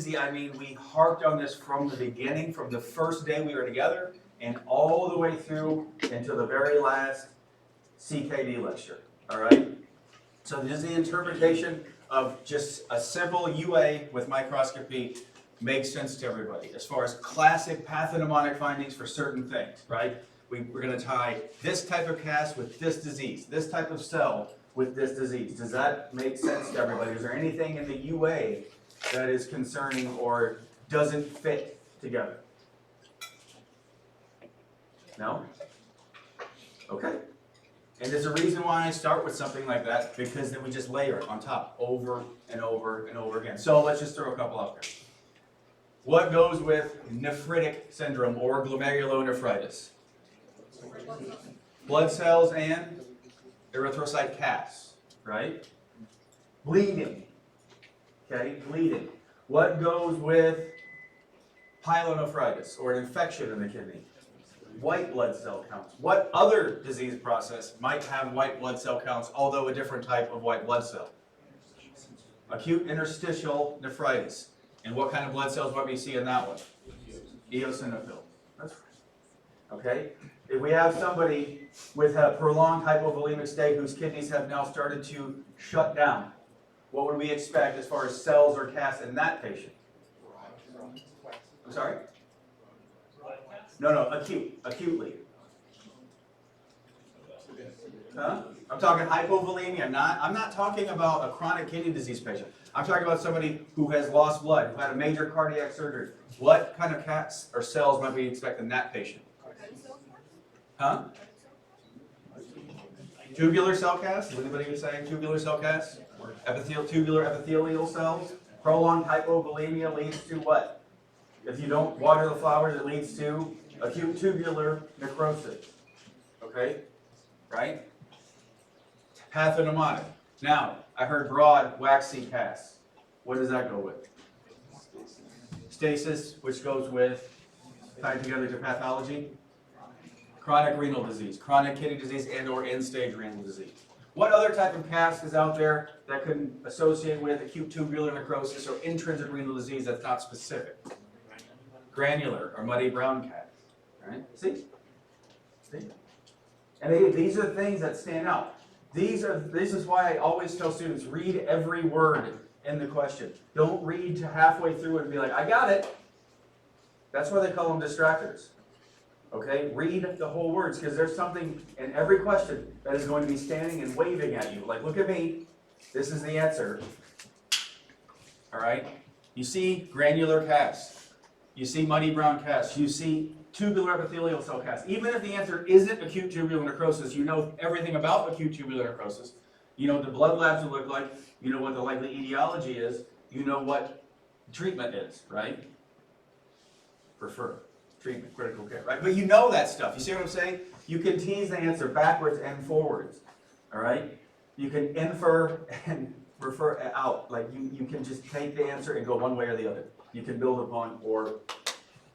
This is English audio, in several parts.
easy, I mean we harped on this from the beginning, from the first day we were together, and all the way through until the very last CKD lecture, all right? So this is the interpretation of just a simple UA with microscopy makes sense to everybody. As far as classic pathognomonic findings for certain things, right? We're going to tie this type of cast with this disease, this type of cell with this disease. Does that make sense to everybody? Is there anything in the UA that is concerning or doesn't fit together? No? Okay. And there's a reason why I start with something like that, because then we just layer it on top over and over and over again. So let's just throw a couple out there. What goes with nephritic syndrome or glomerulonephritis? Blood cells and erythrocyte casts, right? Bleeding, okay, bleeding. What goes with pyelonephritis or an infection in the kidney? White blood cell counts. What other disease process might have white blood cell counts, although a different type of white blood cell? Acute interstitial nephritis. And what kind of blood cells might we see in that one? Eosinophils. That's right. Okay? If we have somebody with a prolonged hypovolemic state whose kidneys have now started to shut down, what would we expect as far as cells or casts in that patient? I'm sorry? No, acutely. Huh? I'm talking hypovolemia. I'm not talking about a chronic kidney disease patient. I'm talking about somebody who has lost blood, who had a major cardiac surgery. What kind of casts or cells might we expect in that patient? Huh? Tubular cell cast? Is anybody saying tubular cell cast? Tubular epithelial cells? Prolonged hypovolemia leads to what? If you don't water the flowers, it leads to acute tubular necrosis. Okay? Right? Pathognomonic. Now, I heard broad, waxy casts. What does that go with? Stasis, which goes with, tied together to pathology. Chronic renal disease, chronic kidney disease, and or end-stage renal disease. What other type of cast is out there that can associate with acute tubular necrosis or intrinsic renal disease that's not specific? Granular or muddy brown cast. Right? See? And these are things that stand out. This is why I always tell students, read every word in the question. Don't read to halfway through and be like, I got it. That's why they call them distractors. Okay? Read the whole words, because there's something in every question that is going to be standing and waving at you. Like, look at me. This is the answer. All right? You see granular cast. You see muddy brown cast. You see tubular epithelial cell cast. Even if the answer isn't acute tubular necrosis, you know everything about acute tubular necrosis. You know what the blood labs will look like. You know what the likely etiology is. You know what treatment is, right? Prefer. Treatment, critical care, right? But you know that stuff. You see what I'm saying? You can tease the answer backwards and forwards, all right? You can infer and refer out. Like you can just take the answer and go one way or the other. You can build upon or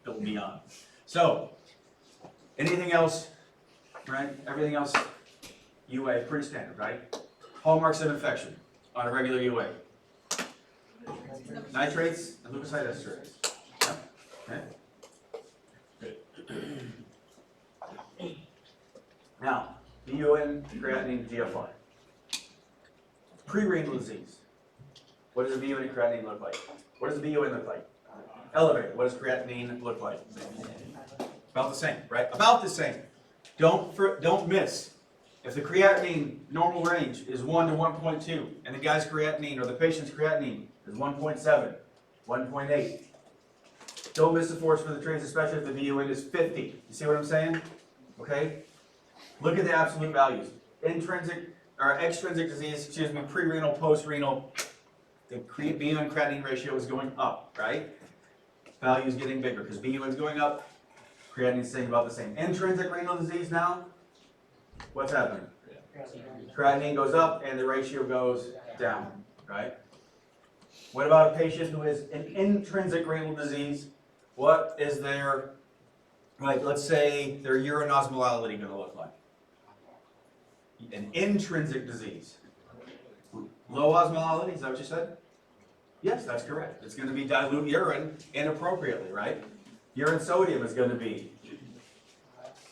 build beyond. So, anything else, right? Everything else, UA, pretty standard, right? Hallmarks of infection on a regular UA. Nitrates and leukocyte esterases. Okay. Now, BUN, creatinine, GFR. Pre-renal disease. What does a BUN and creatinine look like? What does a BUN look like? Elevated. What does creatinine look like? About the same, right? About the same. Don't miss. If the creatinine normal range is 1 to 1.2, and the guy's creatinine or the patient's creatinine is 1.7, 1.8, don't miss the forest for the trees, especially if the BUN is 50. You see what I'm saying? Okay? Look at the absolute values. Intrinsic or extrinsic disease, pre-renal, post-renal, the BUN creatinine ratio is going up, right? Value is getting bigger because BUN is going up, creatinine is staying about the same. Intrinsic renal disease now, what's happening? Creatinine goes up and the ratio goes down, right? What about a patient who has an intrinsic renal disease? What is their, like, let's say their urine osmolality going to look like? An intrinsic disease. Low osmolality, is that what you said? Yes, that's correct. It's going to be dilute urine inappropriately, right? Urine sodium is going to be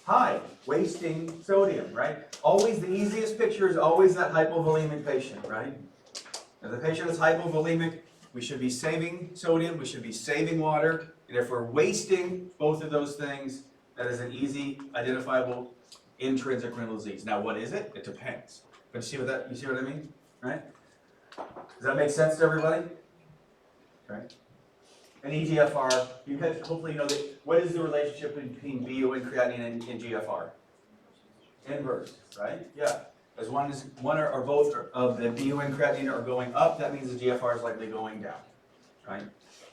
high, wasting sodium, right? Always the easiest picture is always that hypovolemic patient, right? If the patient is hypovolemic, we should be saving sodium, we should be saving water, and if we're wasting both of those things, that is an easy identifiable intrinsic renal disease. Now, what is it? It depends. But you see what I mean, right? Does that make sense to everybody? Right? And EGFR, you guys hopefully know that. What is the relationship between BU and creatinine and GFR? Inverse, right? Yeah. As one or both of the BU and creatinine are going up, that means the GFR is likely going down, right?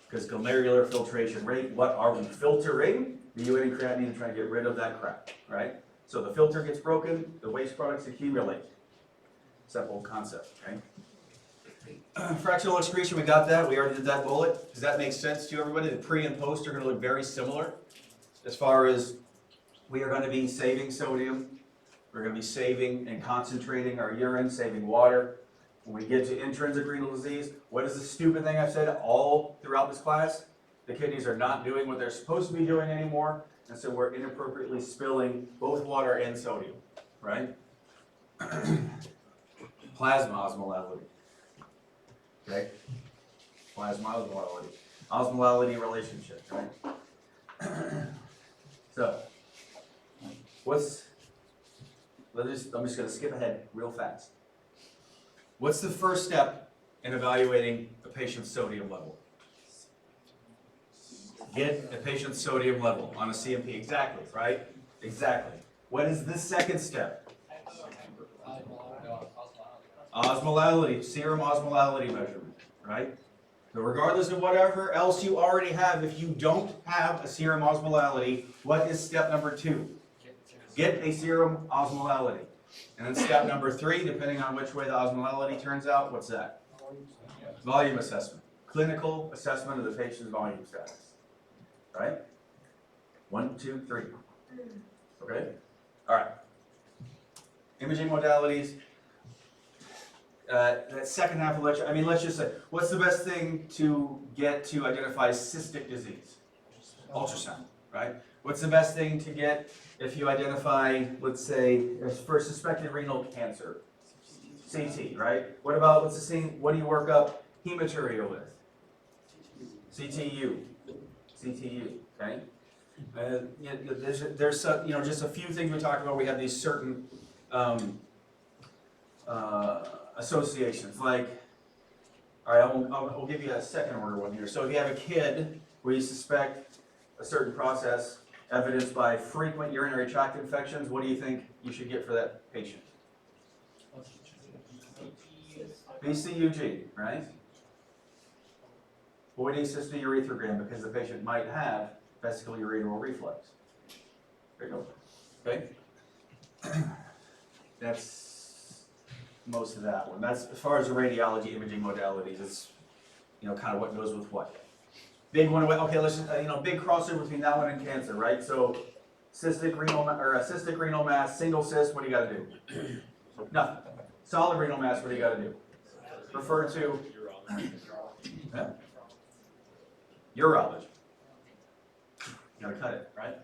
Because glomerular filtration rate, what are we filtering? BU and creatinine to try to get rid of that crap, right? So the filter gets broken, the waste products accumulate. Simple concept, okay? Fractional excretion, we got that. We already did that bullet. Does that make sense to everybody? The pre and post are going to look very similar as far as we are going to be saving sodium. We're going to be saving and concentrating our urine, saving water. When we get to intrinsic renal disease, what is the stupid thing I've said all throughout this class? The kidneys are not doing what they're supposed to be doing anymore, and so we're inappropriately spilling both water and sodium, right? Plasma osmolality. Okay? Plasma osmolality. Osmolality relationship, right? So, I'm just going to skip ahead real fast. What's the first step in evaluating a patient's sodium level? Get a patient's sodium level on a CMP. Exactly, right? Exactly. What is the second step? Osmolality, serum osmolality measurement, right? So regardless of whatever else you already have, if you don't have a serum osmolality, what is step number 2? Get a serum osmolality. And then step number 3, depending on which way the osmolality turns out, what's that? Volume assessment. Clinical assessment of the patient's volume status. Right? 1, 2, 3. Okay? All right. Imaging modalities. That second half of lecture, let's just say, what's the best thing to get to identify cystic disease? Ultrasound, right? What's the best thing to get if you identify, let's say, for suspected renal cancer? CT, right? What about, what do you work up hematuria with? CTU. CTU, okay? There's just a few things we talked about. We have these certain associations, like, all right, I'll give you a second order one here. So if you have a kid where you suspect a certain process evidenced by frequent urinary tract infections, what do you think you should get for that patient? BCUG, right? Voiding cystourethrogram, because the patient might have vesicular-ureteral reflux. There you go. Okay? That's most of that one. That's as far as the radiology imaging modalities. It's kind of what goes with what. Big one. Okay, let's just, big crossover between that one and cancer, right? So, cystic renal mass, single cyst. What do you got to do? Nothing. Solid renal mass. What do you got to do? Refer to urology. You gotta cut it, right?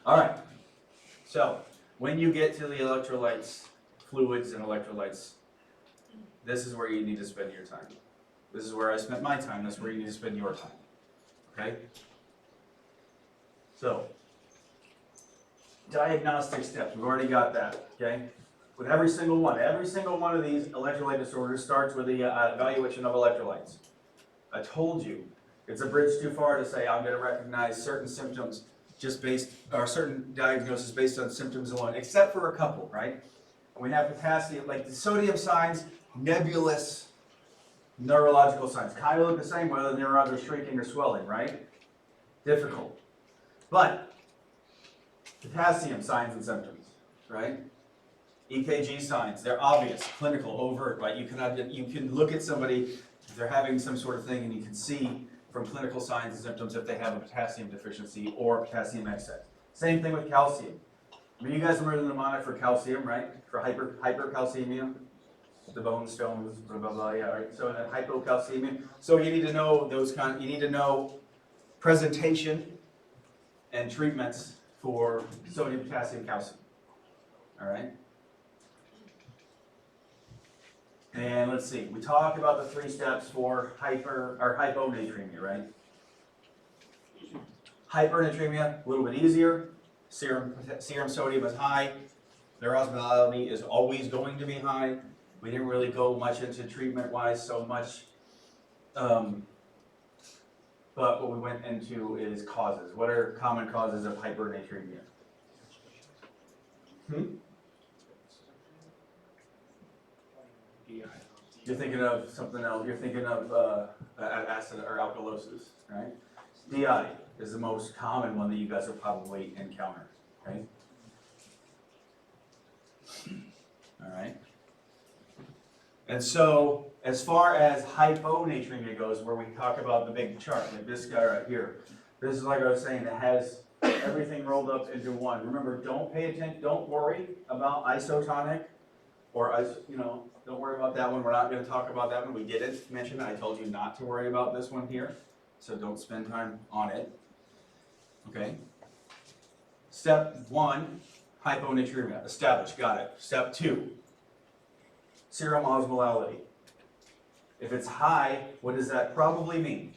All right. So, when you get to the electrolytes, fluids and electrolytes, this is where you need to spend your time. This is where I spent my time. That's where you need to spend your time. Okay? So, diagnostic steps. We've already got that. Okay? With every single one of these electrolyte disorders starts with the evaluation of electrolytes. I told you, it's a bridge too far to say I'm going to recognize certain symptoms or certain diagnoses based on symptoms alone, except for a couple, right? We have potassium, like the sodium signs, nebulous neurological signs. Kind of look the same whether the neurons are shrinking or swelling, right? Difficult. But potassium signs and symptoms, right? EKG signs, they're obvious, clinical, overt, right? You can look at somebody, if they're having some sort of thing, and you can see from clinical signs and symptoms if they have a potassium deficiency or potassium excess. Same thing with calcium. You guys remember the mnemonic for calcium, right? For hypercalcemia? the bone stones, blah, blah, blah, yeah, right? So that hypocalcemia, so you need to know you need to know presentation and treatments for sodium, potassium, calcium, all right? And let's see, we talked about the 3 steps for hyponatremia, right? Hypernatremia, a little bit easier. Serum sodium is high. Their osmolality is always going to be high. We didn't really go much into treatment-wise so much. But what we went into is causes. What are common causes of hypernatremia? You're thinking of something else. You're thinking of acid or alkalosis, right? DI is the most common one that you guys will probably encounter, right? All right. And so, as far as hyponatremia goes, where we talk about the big chart, like this guy right here, this is like I was saying, it has everything rolled up into one. Remember, don't pay attention, don't worry about isotonic, or don't worry about that one. We're not going to talk about that one. We didn't mention it. I told you not to worry about this one here, so don't spend time on it. Okay. Step 1, hyponatremia, established, got it. Step 2, serum osmolality. If it's high, what does that probably mean?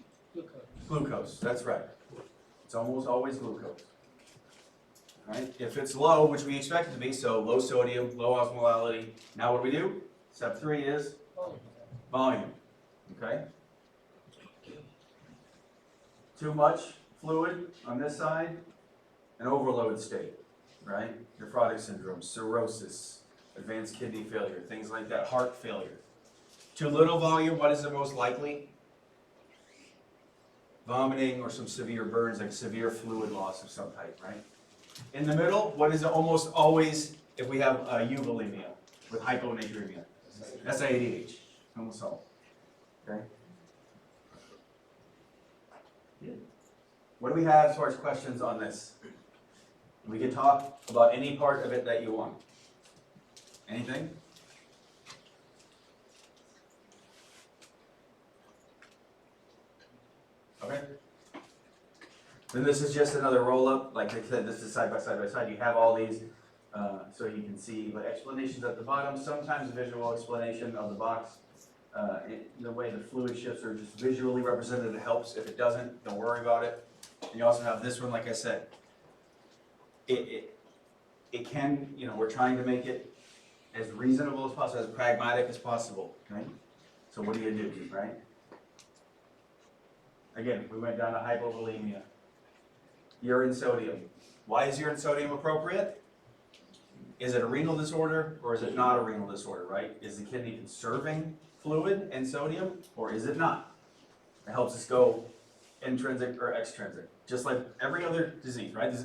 Glucose, that's right. It's almost always glucose. Right? If it's low, which we expect it to be, so low sodium, low osmolality, now what do we do? Step 3 is volume. Okay? Too much fluid on this side, an overload state, right? Nephrotic syndrome, cirrhosis, advanced kidney failure, things like that, heart failure. Too little volume, what is the most likely? Vomiting or some severe burns, like severe fluid loss of some type, right? In the middle, what is it almost always if we have euvolemia with hyponatremia? SIADH, almost all. Okay? What do we have as far as questions on this? We can talk about any part of it that you want. Anything? Okay. Then this is just another roll-up. Like I said, this is side by side by side. You have all these so you can see, but explanations at the bottom, sometimes a visual explanation of the box. The way the fluid shifts are just visually represented, it helps. If it doesn't, don't worry about it. And you also have this one, like I said. It can, we're trying to make it as reasonable as possible, as pragmatic as possible, right? So what do you do, right? Again, we went down to hypovolemia. Urine sodium. Why is urine sodium appropriate? Is it a renal disorder or is it not a renal disorder, right? Is the kidney conserving fluid and sodium or is it not? It helps us go intrinsic or extrinsic, just like every other disease, right?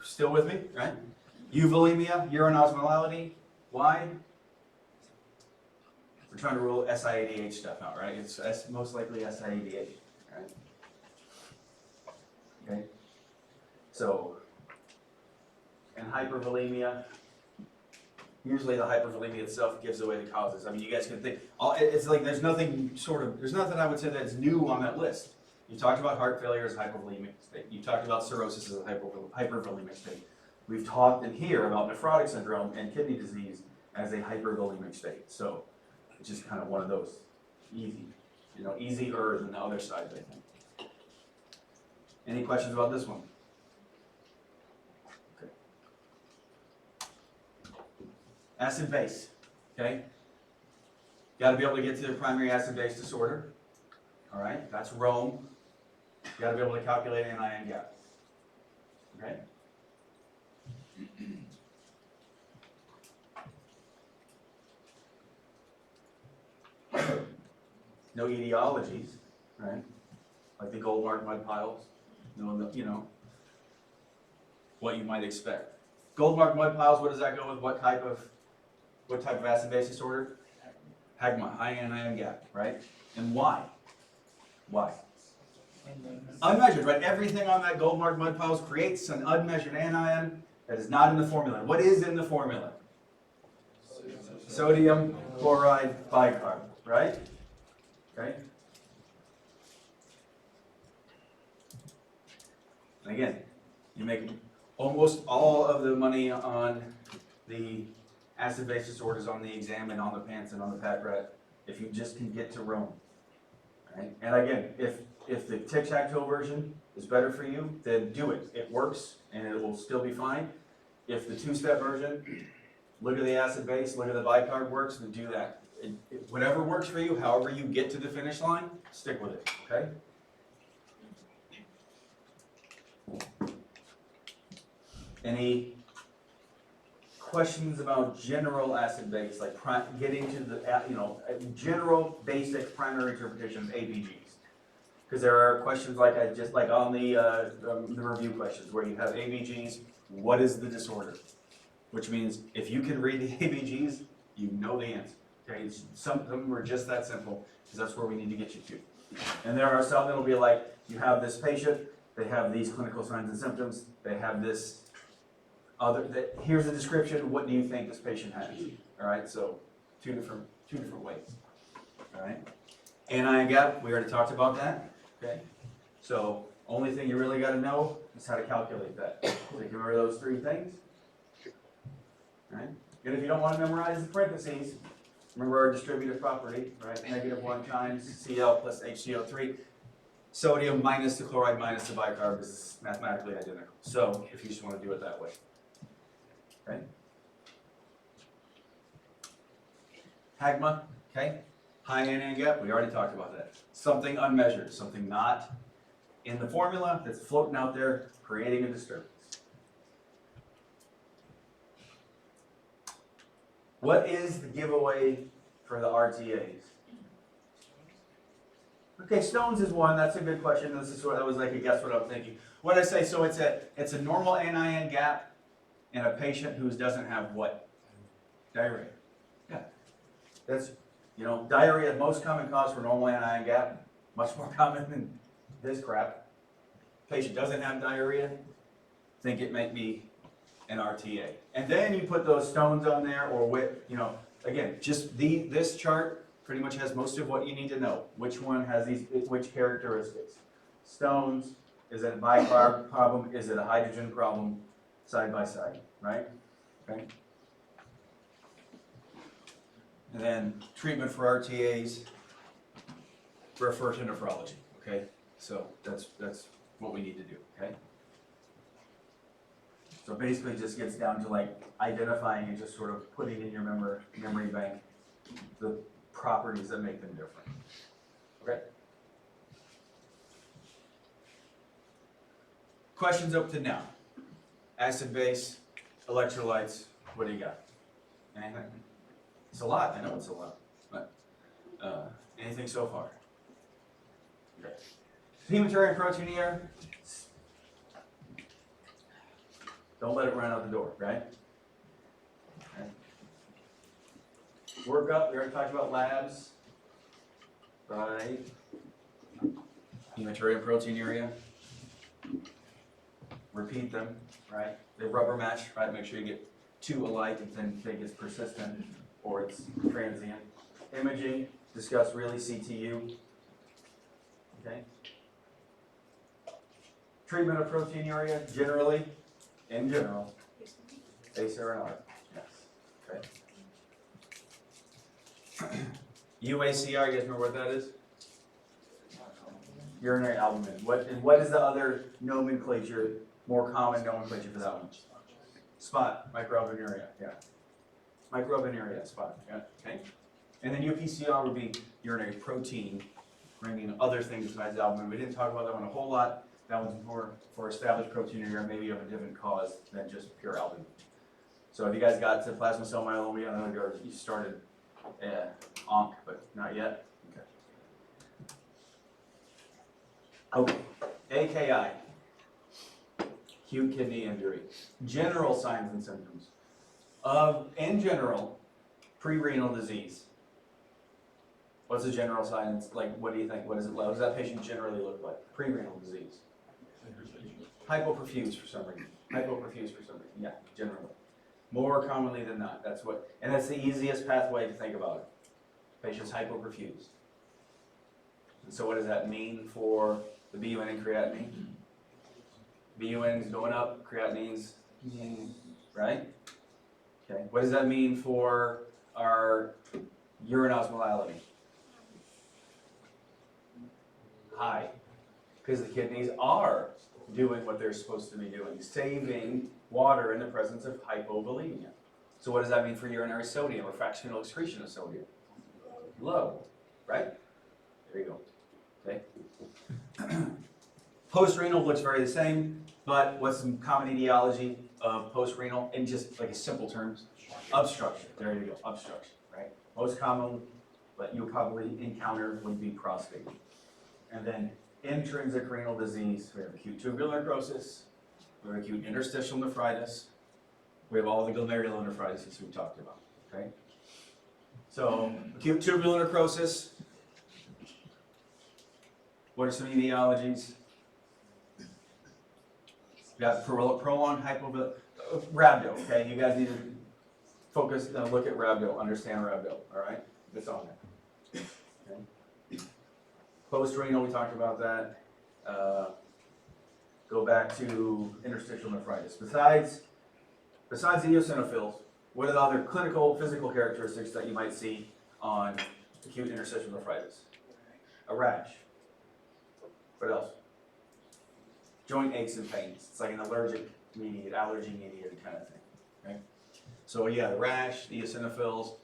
Still with me, right? Euvolemia, urine osmolality. Why? We're trying to rule SIADH stuff out, right? It's most likely SIADH, right? Okay. So, and hypervolemia. Usually the hypervolemia itself gives away the causes. I mean, you guys can think, it's like there's nothing I would say that's new on that list. You talked about heart failure as a hypovolemic state. You talked about cirrhosis as a hypervolemic state. We've talked in here about nephrotic syndrome and kidney disease as a hypervolemic state. So it's just kind of one of those easier than the other side, I think. Any questions about this one? Okay. Acid base, okay? Got to be able to get to the primary acid base disorder. All right, that's Rome. You got to be able to calculate anion gap. Okay? No etiologies, right? Like the Goldmark mud piles. No, what you might expect. Goldmark mud piles, what does that go with? What type of acid base disorder? Hagma, high anion gap, right? And why? Why? Unmeasured, right? Everything on that Goldmark mud piles creates an unmeasured anion that is not in the formula. What is in the formula? Sodium chloride bicarb, right? Okay. And again, you make almost all of the money on the acid-base disorders on the exam and on the pants and on the pack rat if you just can get to Rome. Right? And again, if the tic-tac-toe version is better for you, then do it. It works and it will still be fine. If the two-step version, look at the acid base, look at the bicarb works, then do that. Whatever works for you, however you get to the finish line, stick with it, okay? Any questions about general acid base, like getting to the, general basic primary interpretation of ABGs? Because there are questions like on the review questions where you have ABGs, what is the disorder? Which means if you can read the ABGs, you know the answer. Okay, some of them are just that simple, because that's where we need to get you to. And there are some that'll be like, you have this patient, they have these clinical signs and symptoms, they have this here's a description, what do you think this patient has? All right, so two different ways. All right, anion gap, we already talked about that. Okay, so only thing you really got to know is how to calculate that. So you can remember those three things. All right, and if you don't want to memorize the parentheses, remember our distributive property, right? -1 times Cl plus HCO3. Sodium minus the chloride minus the bicarb is mathematically identical. So if you just want to do it that way. Okay. Hagma, okay. High anion gap, we already talked about that. Something unmeasured, something not in the formula that's floating out there, creating a disturbance. What is the giveaway for the RTAs? Okay, stones is one. That's a good question. This is that was like a guess what I'm thinking. What did I say? So it's a normal anion gap in a patient who doesn't have what? Diarrhea. Yeah. That's diarrhea, most common cause for normal anion gap. Much more common than this crap. Patient doesn't have diarrhea. Think it might be an RTA. And then you put those stones on there, or again, just this chart pretty much has most of what you need to know. Which one has which characteristics? Stones, is it a bicarb problem? Is it a hydrogen problem? Side by side, right? Okay. And then treatment for RTAs, refer to nephrology, okay? So that's what we need to do, okay? So basically it just gets down to like identifying and just sort of putting in your memory bank the properties that make them different. Okay? Questions up to now? Acid base, electrolytes, what do you got? Anything? It's a lot, I know it's a lot. But anything so far? Okay. Hematuric proteinuria. Don't let it run out the door, right? Okay. Workup, we already talked about labs, right? Hematuria, proteinuria. Repeat them, right? They rubber match, right? Make sure you get two alike and then think it's persistent or it's transient. Imaging, discuss really CTU. Okay. Treatment of proteinuria, generally. In general, ACE or an ARB, yes, okay. UACR, you guys remember what that is? Urinary albumin. What is the other nomenclature, more common nomenclature for that one? Spot, microalbuminuria, yeah. Microalbuminuria, spot, yeah, okay. And then UPCR would be urinary protein, bringing other things besides albumin. We didn't talk about that one a whole lot. That one's more for established proteinuria, maybe of a different cause than just pure albumin. So if you guys got to plasma cell myeloma, I know you started ONC, but not yet. Okay. Okay. AKI, acute kidney injury. General signs and symptoms. In general, pre-renal disease. What's the general signs? Like, what do you think? What does that patient generally look like? Pre-renal disease. Hypoperfuse for some reason. Yeah, generally. More commonly than not, and that's the easiest pathway to think about it. Patient's hypoperfused. And so what does that mean for the BUN and creatinine? BUN's going up, creatinine's, right? Okay, what does that mean for our urine osmolality? High, because the kidneys are doing what they're supposed to be doing, saving water in the presence of hypovolemia. So what does that mean for urinary sodium or fractional excretion of sodium? Low, right? There you go. Okay. Post-renal looks very the same, but what's some common etiology of post-renal in just like a simple terms? Obstruction. There you go, obstruction, right? Most common that you'll probably encounter would be prostate. And then intrinsic renal disease, we have acute tubular necrosis, we have acute interstitial nephritis, we have all the glomerulonephritis we talked about, okay? So, acute tubular necrosis, what are some etiologies? We got prolonged hypovolemia, rhabdo, okay? You guys need to focus, look at rhabdo, understand rhabdo, all right? It's on there. Okay. Post-renal, we talked about that. Go back to interstitial nephritis. Besides the eosinophils, what are the other clinical, physical characteristics that you might see on acute interstitial nephritis? A rash. What else? Joint aches and pains. It's like an allergy mediated kind of thing, right? So yeah, the rash, the eosinophils,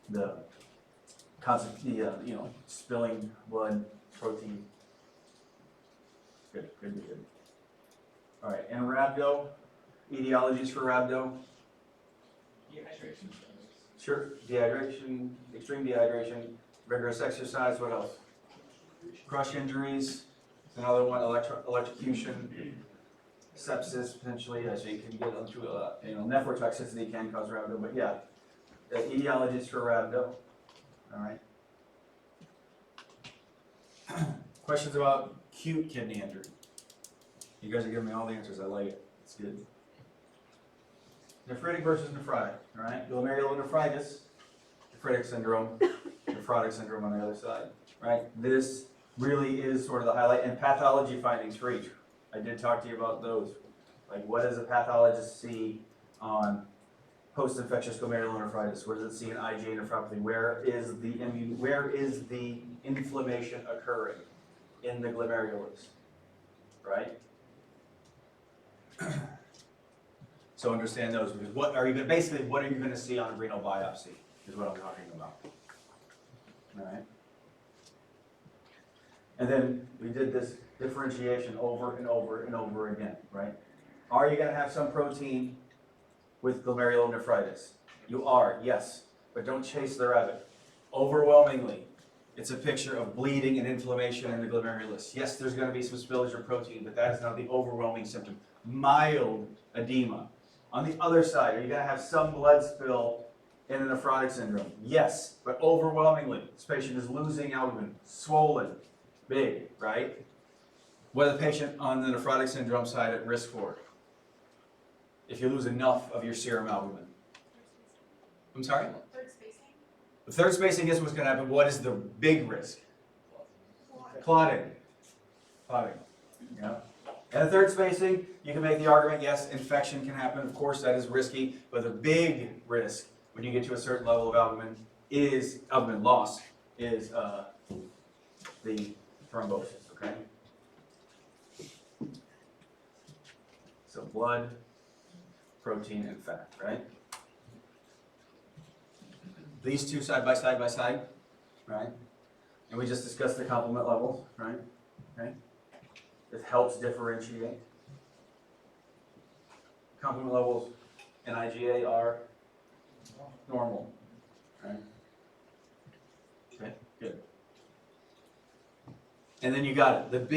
the spilling blood, protein. Good. All right, and rhabdo, etiologies for rhabdo. Dehydration. Sure, dehydration, extreme dehydration, rigorous exercise, what else? Crush injuries, another one, electrocution, sepsis potentially, so you can get into nephrotoxicity can cause rhabdo, but yeah, etiologies for rhabdo, all right. Questions about acute kidney injury? You guys are giving me all the answers, I like it, it's good. Nephritic versus nephrotic, all right? Glomerulonephritis, nephritic syndrome, nephrotic syndrome on the other side, right? This really is sort of the highlight, and pathology findings for each. I did talk to you about those. Like, what does a pathologist see on post-infectious glomerulonephritis? What does it see in IgA nephropathy? Where is the inflammation occurring in the glomerulus, right? So understand those, because what are you going to see on a renal biopsy is what I'm talking about. All right. And then we did this differentiation over and over and over again, right? Are you going to have some protein with glomerulonephritis? You are, yes, but don't chase the rabbit. Overwhelmingly, it's a picture of bleeding and inflammation in the glomerulus. Yes, there's going to be some spillage of protein, but that is not the overwhelming symptom. Mild edema. On the other side, are you going to have some blood spill in a nephrotic syndrome? Yes, but overwhelmingly, this patient is losing albumin, swollen, big, right? What is the patient on the nephrotic syndrome side at risk for? If you lose enough of your serum albumin. I'm sorry? Third spacing? The third spacing is what's going to happen. What is the big risk? Clotting. Yeah. And the third spacing, you can make the argument, yes, infection can happen. Of course, that is risky. But the big risk when you get to a certain level of albumin loss, is the thrombosis, okay? So blood, protein, and fat, right? These two side by side, right? And we just discussed the complement levels, right? Okay. It helps differentiate. Complement levels in IgA are normal, right? Okay, good. And then you got it.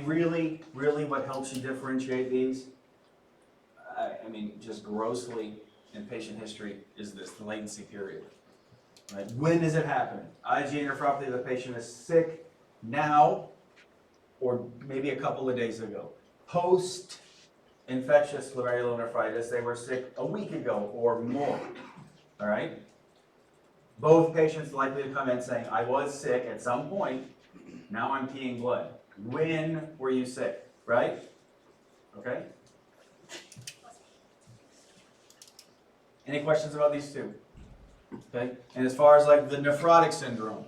Really what helps you differentiate these, just grossly in patient history is the latency period. Right? When does it happen? IgA nephropathy, the patient is sick now, or maybe a couple of days ago. Post infectious glomerulonephritis, they were sick a week ago or more, all right? Both patients likely to come in saying, I was sick at some point, now I'm peeing blood. When were you sick, right? Okay? Any questions about these two? Okay, and as far as like the nephrotic syndrome,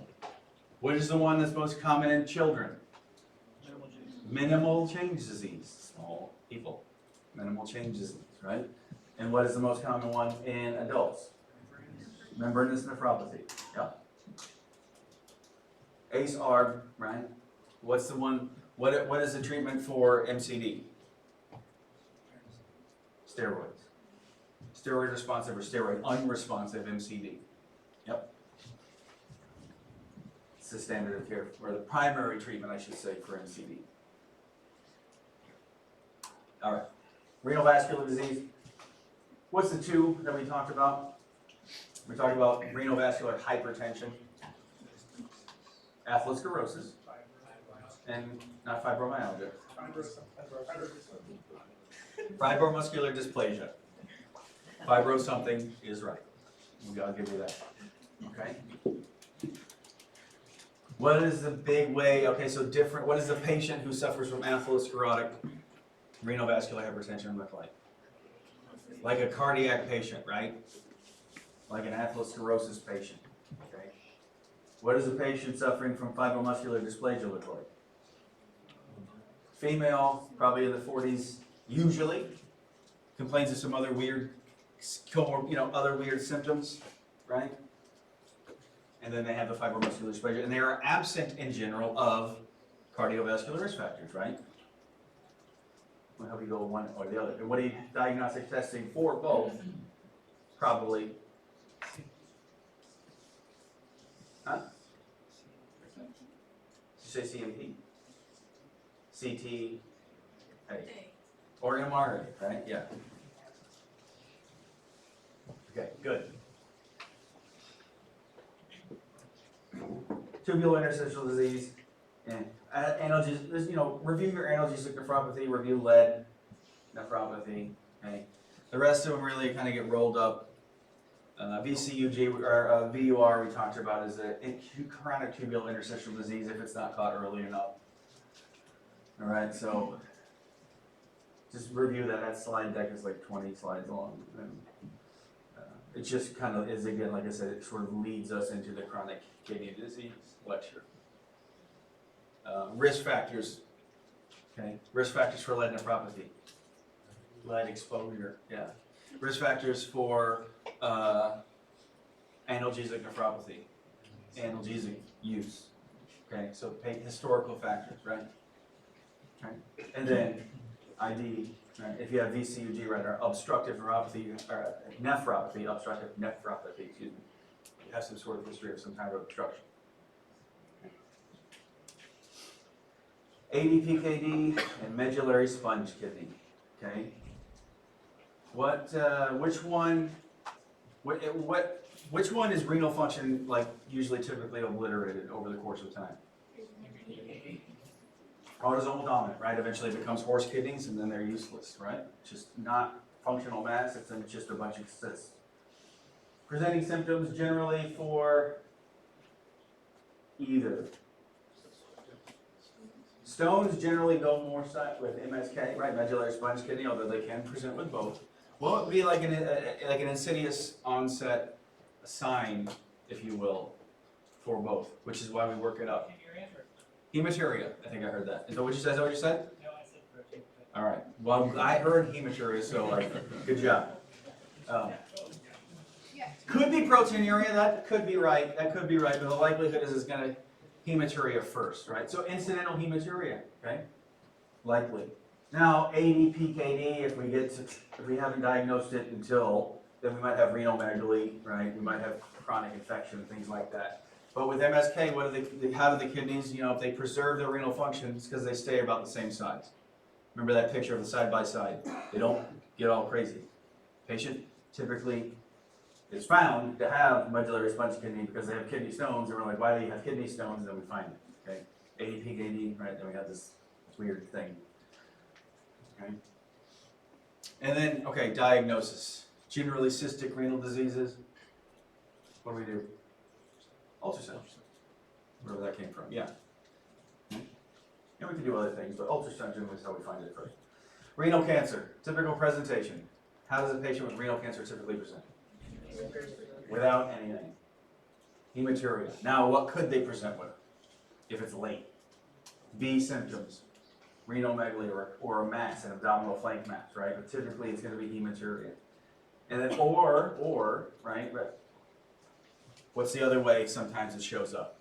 what is the one that's most common in children? Minimal change disease, small people. Minimal change disease, right? And what is the most common one in adults? Membranous nephropathy, yeah. ACE-ARB, right? What's the one, what is the treatment for MCD? Steroids. Steroid responsive or steroid unresponsive MCD. Yep. It's the standard of care, or the primary treatment, I should say, for MCD. All right. Renal vascular disease. What's the two that we talked about? We talked about renal vascular hypertension, atherosclerosis, and not fibromyalgia. Fibromuscular dysplasia. Fibro something is right. I'll give you that. Okay? What is the big way? Okay, so different. What does the patient who suffers from atherosclerotic renal vascular hypertension look like? Like a cardiac patient, right? Like an atherosclerosis patient. Okay? What does a patient suffering from fibromuscular dysplasia look like? Female, probably in the 40s, usually. Complains of some other weird, other weird symptoms, right? And then they have the fibromuscular dysplasia, and they are absent in general of cardiovascular risk factors, right? We'll help you go one or the other. And what are you diagnostic testing for both? Probably. Huh? Did you say CMP? CT, or MRA, right? Yeah. Okay, good. Tubular interstitial disease and analgesic, review your analgesic nephropathy, review lead nephropathy. Okay. The rest of them really kind of get rolled up. VCUG or VUR we talked about is a chronic tubular interstitial disease if it's not caught early enough. All right, so just review that. That slide deck is like 20 slides long. And, it just kind of is, again, like I said, it sort of leads us into the chronic kidney disease lecture. Risk factors, okay? Risk factors for lead nephropathy. Lead exposure, yeah. Risk factors for analgesic nephropathy, analgesic use, okay? So historical factors, right? Okay. And then ID, right? If you have VCUG, right, or obstructive neuropathy, or nephropathy, obstructive nephropathy, excuse me, you have some sort of history of some kind of obstruction. ADPKD and medullary sponge kidney, okay? Which one is renal function like usually typically obliterated over the course of time? Autosomal dominant, right? Eventually it becomes horse kidneys and then they're useless, right? Just not functional mass, it's just a bunch of cysts. Presenting symptoms generally for either. Stones generally go more with MSK, right? Medullary sponge kidney, although they can present with both. Well, it would be like an insidious onset sign, if you will, for both, which is why we work it up. Hematuria, I think I heard that. Is that what you said? Is that what you said? No, I said protein. All right. Well, I heard hematuria, so good job. Could be proteinuria. That could be right. That could be right. But the likelihood is it's going to hematuria first, right? So incidental hematuria, okay? Likely. Now, ADPKD, if we haven't diagnosed it until, then we might have renal megaly, right? We might have chronic infection, things like that. But with MSK, how do the kidneys, if they preserve their renal function, it's because they stay about the same size. Remember that picture of the side by side. They don't get all crazy. Patient typically is found to have medullary sponge kidney because they have kidney stones, and we're like, why do you have kidney stones? And then we find it, okay? ADPKD, right? Then we have this weird thing, okay? And then, okay, diagnosis. Generally cystic renal diseases. What do we do? Ultrasound. Wherever that came from, yeah. And we can do other things, but ultrasound generally is how we find it first. Renal cancer, typical presentation. How does a patient with renal cancer typically present? Without anything. Hematuria. Now, what could they present with if it's late? B symptoms. Renal megaly or a mass, an abdominal flank mass, right? But typically it's going to be hematuria. And then right? What's the other way sometimes it shows up?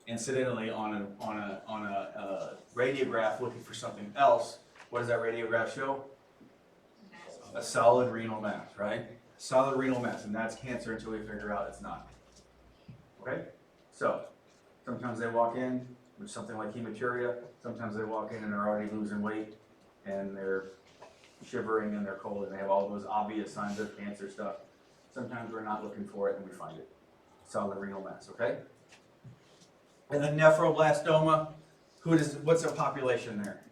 Incidentally, on a radiograph looking for something else, what does that radiograph show? A solid renal mass, right? Solid renal mass, and that's cancer until we figure out it's not. Okay? So, sometimes they walk in with something like hematuria, sometimes they walk in and they're already losing weight, and they're shivering and they're cold, and they have all those obvious signs of cancer stuff. Sometimes we're not looking for it and we find it. Solid renal mass, okay? And then nephroblastoma, what's the population there?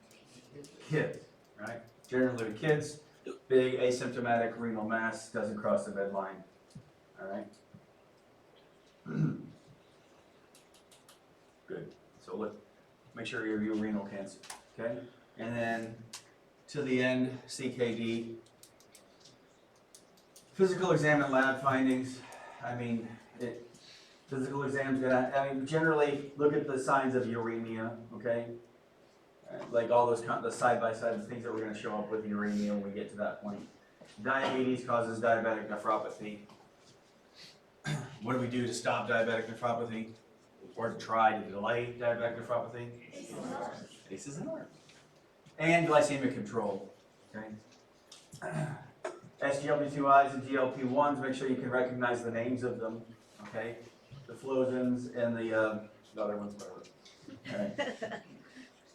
Kids, right? Generally kids, big asymptomatic renal mass, doesn't cross the bedline, all right? Good, so look, make sure you review renal cancer, okay? And then to the end, CKD. Physical exam and lab findings, physical exam's generally look at the signs of uremia, okay? Like all those, the side-by-side things that we're gonna show up with uremia when we get to that point. Diabetes causes diabetic nephropathy. What do we do to stop diabetic nephropathy? Or to try to delay diabetic nephropathy? ACEs and ARBs. And glycemic control, okay? SGLT2Is and GLP-1s, make sure you can recognize the names of them, okay? The Flozins and the other ones, whatever. Okay.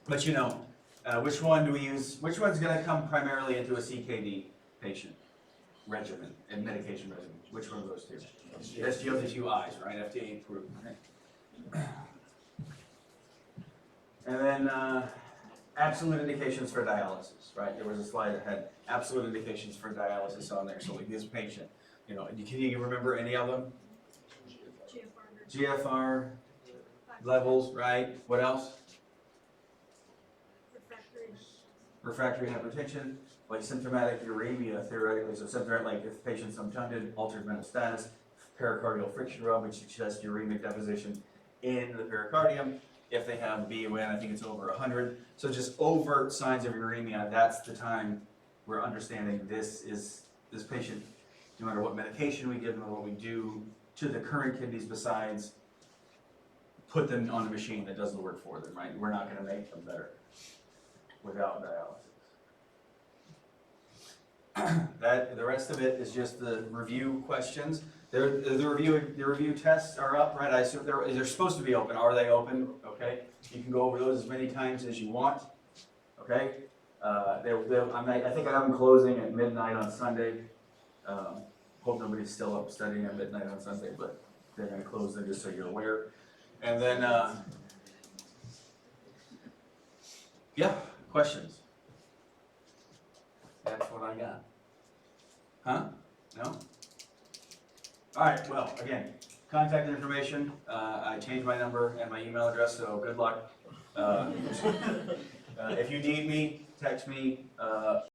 But you know, which one do we use? Which one's going to come primarily into a CKD patient regimen and medication regimen? Which one of those two? SGLT2Is, right? FDA approved. Right? And then absolute indications for dialysis, right? There was a slide that had absolute indications for dialysis on there. So like this patient, you know, can you remember any of them? GFR levels, right? What else? Refractory hypertension, like symptomatic uremia, theoretically. So symptomatic, like if the patient's untunded, altered mental status, pericardial friction rub, which suggests uremic deposition in the pericardium. If they have BUN, I think it's over 100. So just overt signs of uremia, that's the time we're understanding this patient, no matter what medication we give them or what we do to the current kidneys besides put them on a machine that does the work for them, right? We're not going to make them better without dialysis. The rest of it is just the review questions. The review tests are up, right? I assume they're supposed to be open. Are they open? Okay. You can go over those as many times as you want. Okay. I think I have them closing at midnight on Sunday. Hope nobody's still up studying at midnight on Sunday, but they're going to close them just so you're aware. And then, yeah, questions? That's what I got. Huh? No? All right, well, again, contact information. I changed my number and my email address, so good luck. If you need me, text me.